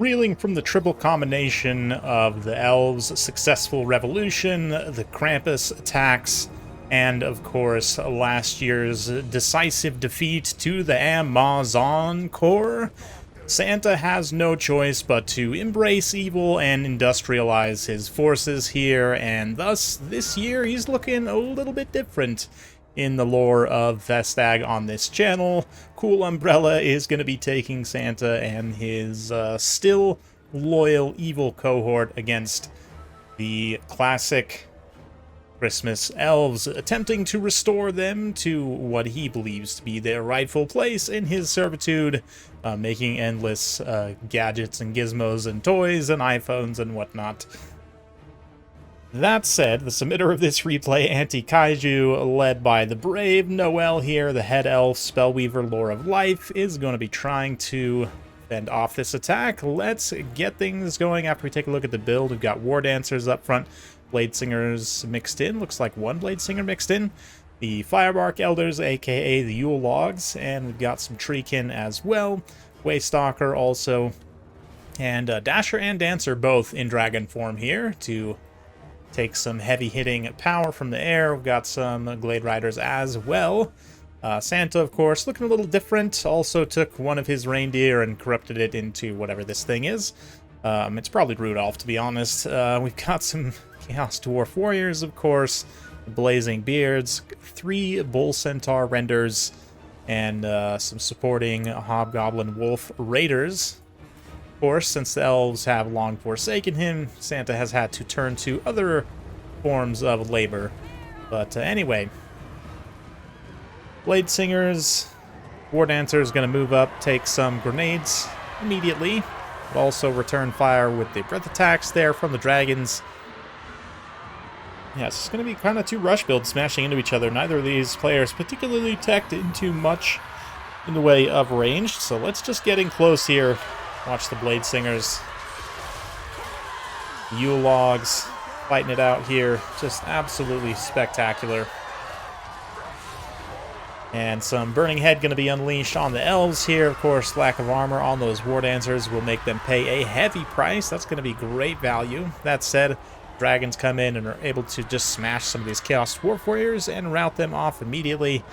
Reeling from the triple combination of the Elves' successful revolution, the Krampus attacks, and of course last year's decisive defeat to the Amazon Corps, Santa has no choice but to embrace evil and industrialize his forces here, and thus this year he's looking a little bit different in the lore of Festag on this channel. Cool Umbrella is going to be taking Santa and his still loyal evil cohort against the classic Christmas elves, attempting to restore them to what he believes to be their rightful place in his servitude, making endless gadgets and gizmos and toys and iPhones and whatnot. That said, the submitter of this replay, Anti-Kaiju, led by the brave Noel here, the head elf, Spellweaver, Lore of Life, is going to be trying to fend off this attack. Let's get things going after we take a look at the build. We've got War Dancers up front, Blade Singers mixed in, looks like one Blade Singer mixed in, the Firebark Elders, aka the Yule Logs, and we've got some Treekin as well, Waystalker also, and Dasher and Dancer both in dragon form here to take some heavy-hitting power from the air. We've got some Glade Riders as well. Santa, of course, looking a little different. Also took one of his reindeer and corrupted it into whatever this thing is. It's probably Rudolph, to be honest. We've got some Chaos Dwarf Warriors, of course, Blazing Beards, 3 Bull Centaur Renders, and some supporting Hobgoblin Wolf Raiders. Of course, since the elves have long forsaken him, Santa has had to turn to other forms of labor. But anyway, Blade Singers, War Dancer is going to move up, take some grenades immediately, but also return fire with the breath attacks there from the dragons. Yeah, it's going to be kind of two rush builds smashing into each other. Neither of these players particularly teched into much in the way of ranged, so let's just get in close here. Watch the Blade Singers, Yule Logs, fighting it out here. Just absolutely spectacular. And some Burning Head going to be unleashed on the Elves here. Of course, lack of armor on those War Dancers will make them pay a heavy price. That's going to be great value. That said, dragons come in and are able to just smash some of these Chaos Dwarf Warriors and rout them off immediately.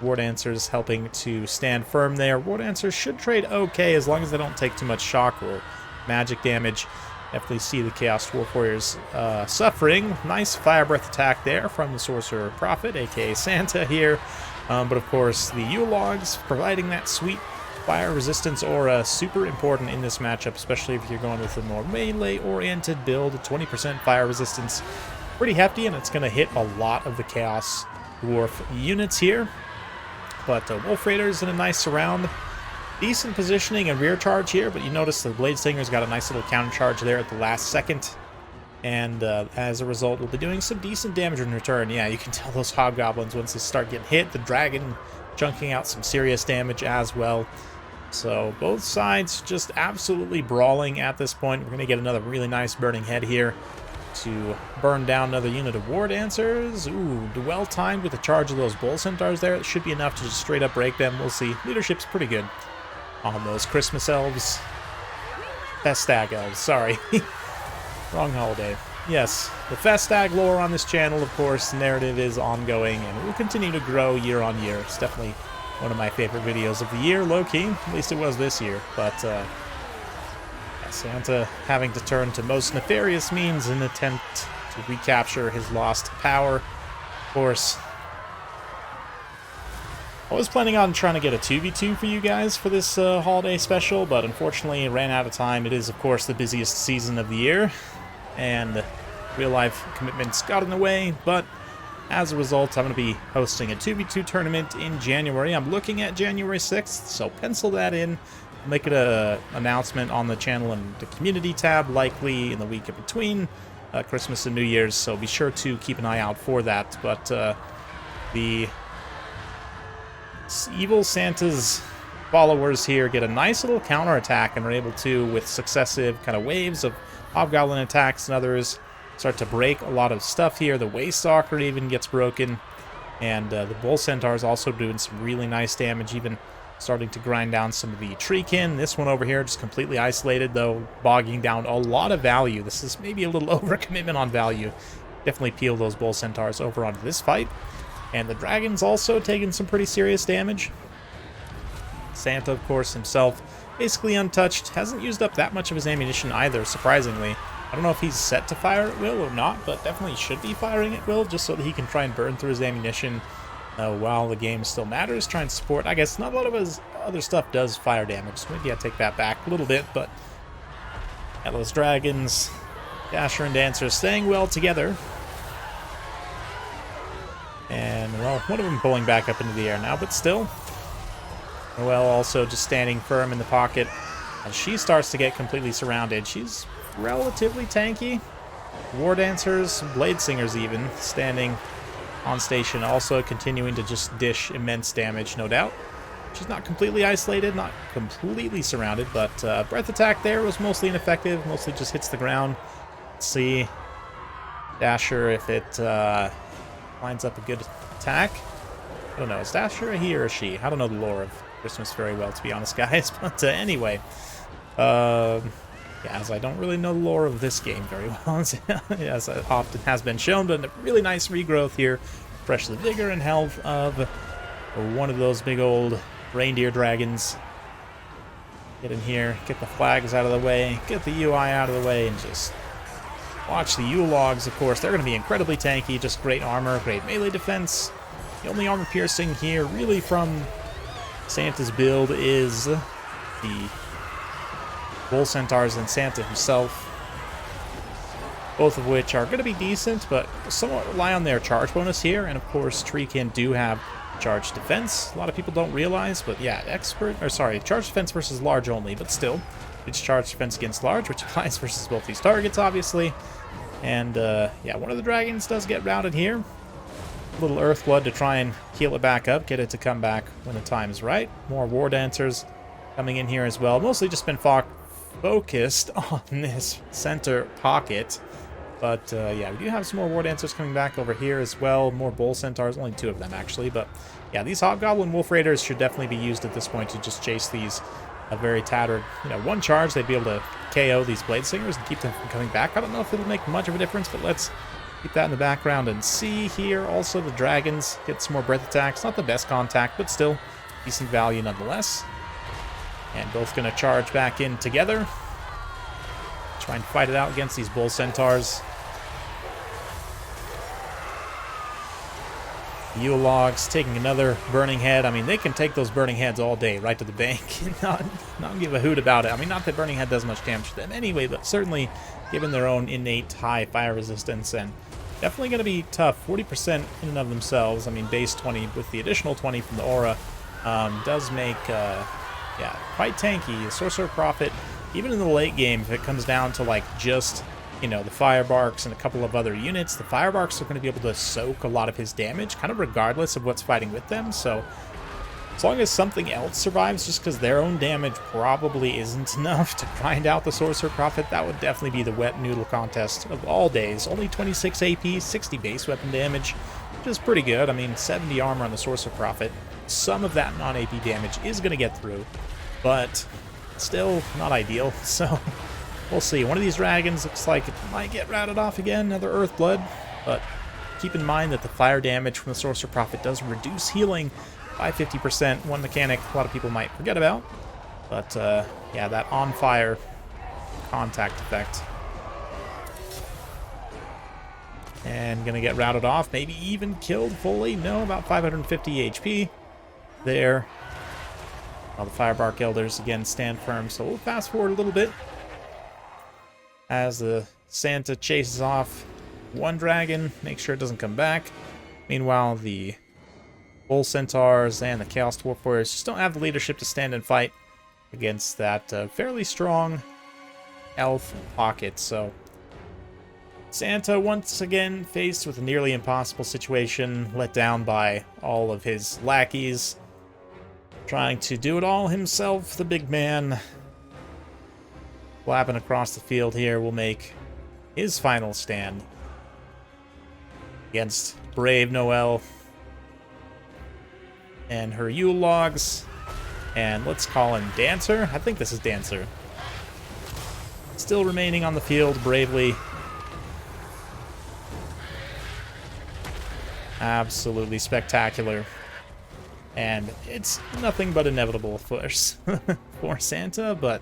War Dancers helping to stand firm there. War Dancers should trade okay as long as they don't take too much shock or magic damage. Definitely see the Chaos Dwarf Warriors suffering. Nice Fire Breath attack there from the Sorcerer Prophet, aka Santa here. But of course, the Yule Logs providing that sweet fire resistance aura, super important in this matchup, especially if you're going with a more melee-oriented build. 20% fire resistance, pretty hefty, and it's going to hit a lot of the Chaos Dwarf units here. But Wolf Raiders in a nice surround. Decent positioning and rear charge here, but you notice the Blade Singer's got a nice little counter charge there at the last second. And as a result, we'll be doing some decent damage in return. Yeah, you can tell those Hobgoblins, once they start getting hit, the Dragon chunking out some serious damage as well. So both sides just absolutely brawling at this point. We're going to get another really nice Burning Head here to burn down another unit of War Dancers. Ooh, well timed with the charge of those Bull Centaurs there. It should be enough to just straight up break them. We'll see. Leadership's pretty good on those Christmas Elves. Festag Elves, sorry. Wrong holiday. Yes, the Festag lore on this channel, of course, narrative is ongoing and will continue to grow year on year. It's definitely one of my favorite videos of the year, low-key. At least it was this year. But Santa having to turn to most nefarious means in an attempt to recapture his lost power. Of course, I was planning on trying to get a 2v2 for you guys for this holiday special, but unfortunately it ran out of time. It is, of course, the busiest season of the year, and real-life commitments got in the way, but as a result, I'm going to be hosting a 2v2 tournament in January. I'm looking at January 6th, so pencil that in. Make it an announcement on the channel and the community tab, likely in the week in between Christmas and New Year's, so be sure to keep an eye out for that. But the evil Santa's followers here get a nice little counterattack and are able to, with successive kind of waves of Hobgoblin attacks and others, start to break a lot of stuff here. The Waystalker even gets broken, and the Bull Centaur is also doing some really nice damage, even Starting to grind down some of the treekin. This one over here just completely isolated, though, bogging down a lot of value. This is maybe a little overcommitment on value. Definitely peel those bull centaurs over onto this fight. And the dragon's also taking some pretty serious damage. Santa, of course, himself, basically untouched. Hasn't used up that much of his ammunition either, surprisingly. I don't know if he's set to fire at will or not, but definitely should be firing at will, just so that he can try and burn through his ammunition while the game still matters. Try and support. I guess not a lot of his other stuff does fire damage, so maybe I take that back a little bit, but yeah, those dragons, Dasher and Dancer, staying well together. And, well, one of them pulling back up into the air now, but still. Noelle also just standing firm in the pocket as she starts to get completely surrounded. She's relatively tanky. War Dancers, Blade Singers even, standing on station, also continuing to just dish immense damage, no doubt. She's not completely isolated, not completely surrounded, but Breath Attack there was mostly ineffective, mostly just hits the ground. Let's see Dasher if it lines up a good attack. I don't know, is Dasher a he or a she? I don't know the lore of Christmas very well, to be honest, guys, but anyway. Yeah, as I don't really know the lore of this game very well, as it often has been shown, but a really nice regrowth here. Fresh the vigor and health of one of those big old reindeer dragons. Get in here, get the flags out of the way, get the UI out of the way, and just watch the U-Logs, of course. They're going to be incredibly tanky, just great armor, great melee defense. The only armor piercing here, really, from Santa's build is the Bull Centaurs and Santa himself, both of which are going to be decent, but somewhat rely on their charge bonus here. And of course, Treekin do have charge defense. A lot of people don't realize, but yeah, charge defense versus large only, but still, it's charge defense against large, which applies versus both these targets, obviously. And yeah, one of the dragons does get routed here. A little Earthblood to try and heal it back up, get it to come back when the time is right. More War Dancers coming in here as well. Mostly just been focused on this center pocket, but yeah, we do have some more War Dancers coming back over here as well. More Bull Centaurs, only 2 of them actually, but yeah, these Hobgoblin Wolf Raiders should definitely be used at this point to just chase these very tattered, one charge, they'd be able to KO these Blade Singers and keep them from coming back. I don't know if it'll make much of a difference, but let's keep that in the background and see here. Also, the dragons get some more breath attacks. Not the best contact, but still decent value nonetheless. And both going to charge back in together. Try and fight it out against these Bull Centaurs. U-Logs taking another Burning Head. I mean, they can take those Burning Heads all day right to the bank and not give a hoot about it. I mean, not that Burning Head does much damage to them anyway, but certainly given their own innate high fire resistance, and definitely going to be tough. 40% in and of themselves. I mean, base 20 with the additional 20 from the aura does make... yeah, quite tanky. Sorcerer Prophet, even in the late game, if it comes down to like just, the Firebarks and a couple of other units, the Firebarks are going to be able to soak a lot of his damage, kind of regardless of what's fighting with them. So as long as something else survives, just because their own damage probably isn't enough to grind out the Sorcerer Prophet, that would definitely be the wet noodle contest of all days. Only 26 AP, 60 base weapon damage, which is pretty good. I mean, 70 armor on the Sorcerer Prophet. Some of that non-AP damage is going to get through, but still not ideal, so we'll see. One of these dragons looks like it might get routed off again, another Earthblood, but keep in mind that the fire damage from the Sorcerer Prophet does reduce healing by 50%, one mechanic a lot of people might forget about, but yeah, that on-fire contact effect. And gonna get routed off, maybe even killed fully. No, about 550 HP there. While the Firebark Elders again stand firm. So we'll fast forward a little bit as the Santa chases off one dragon, make sure it doesn't come back. Meanwhile, the Bull Centaurs and the Chaos Dwarf Warriors just don't have the leadership to stand and fight against that fairly strong elf pocket. So Santa once again faced with a nearly impossible situation, let down by all of his lackeys, trying to do it all himself. The big man flapping across the field here will make his final stand against brave Noelle and her Yule logs. And let's call him Dancer. I think this is Dancer. Still remaining on the field bravely. Absolutely spectacular. And it's nothing but inevitable, of course, for Santa, but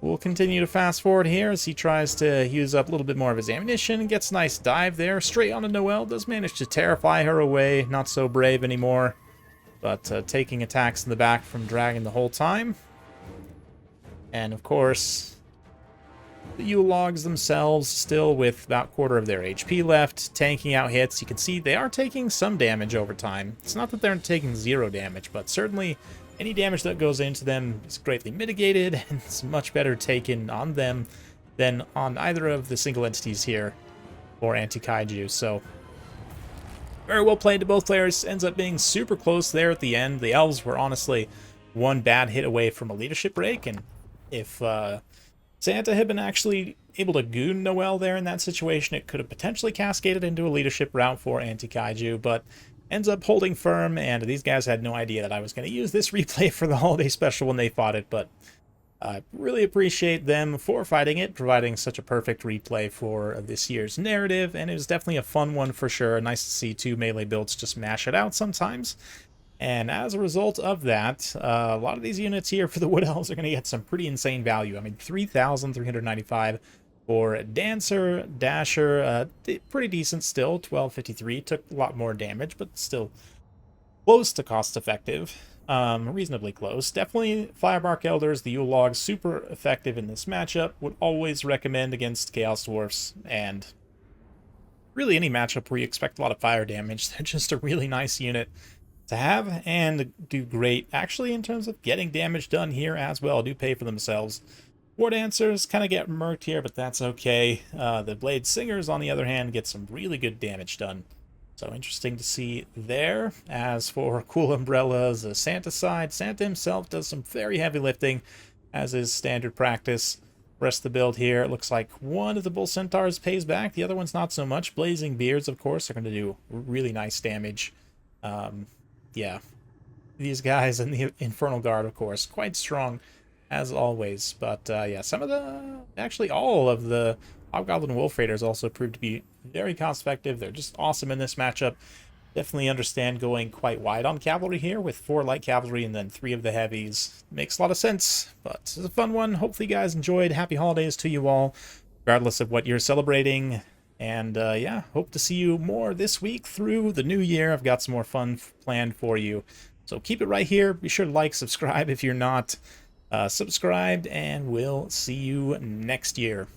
we'll continue to fast forward here as he tries to use up a little bit more of his ammunition. Gets a nice dive there, straight onto Noelle. Does manage to terrify her away. Not so brave anymore, but taking attacks in the back from Dragon the whole time. And of course, the Yule Logs themselves still with about a quarter of their HP left, tanking out hits. You can see they are taking some damage over time. It's not that they're taking 0 damage, but certainly any damage that goes into them is greatly mitigated, and it's much better taken on them than on either of the single entities here or anti-kaiju. So very well played to both players. Ends up being super close there at the end. The Elves were honestly one bad hit away from a leadership break, and if Santa had been actually able to goon Noelle there in that situation, it could have potentially cascaded into a leadership route for anti-kaiju, but ends up holding firm, and these guys had no idea that I was going to use this replay for the holiday special when they fought it, but I really appreciate them for fighting it, providing such a perfect replay for this year's narrative, and it was definitely a fun one for sure. Nice to see 2 melee builds just mash it out sometimes. And as a result of that, a lot of these units here for the Wood Elves are going to get some pretty insane value. I mean, 3,395 for Dancer, Dasher, pretty decent still, 1253. Took a lot more damage, but still close to cost-effective. Reasonably close. Definitely Firebark Elders, the Yule Logs, super effective in this matchup. Would always recommend against Chaos Dwarfs, and really any matchup where you expect a lot of fire damage. They're just a really nice unit to have and do great actually in terms of getting damage done here as well. Do pay for themselves. War Dancers kind of get murked here, but that's okay. The Blade Singers, on the other hand, get some really good damage done. So interesting to see there. As for Cool Umbrellas, the Santa side, Santa himself does some very heavy lifting, as is standard practice. Rest of the build here, it looks like one of the Bull Centaurs pays back, the other one's not so much. Blazing Beards, of course, are going to do really nice damage. Yeah, these guys and the Infernal Guard, of course, quite strong as always. But yeah, some of the, actually all of the Hobgoblin Wolf Raiders also proved to be very cost effective. They're just awesome in this matchup. Definitely understand going quite wide on cavalry here with 4 light cavalry and then 3 of the heavies. Makes a lot of sense, but it's a fun one. Hopefully you guys enjoyed. Happy holidays to you all, regardless of what you're celebrating. And yeah, hope to see you more this week through the new year. I've got some more fun planned for you. So keep it right here. Be sure to like, subscribe if you're not subscribed, and we'll see you next year.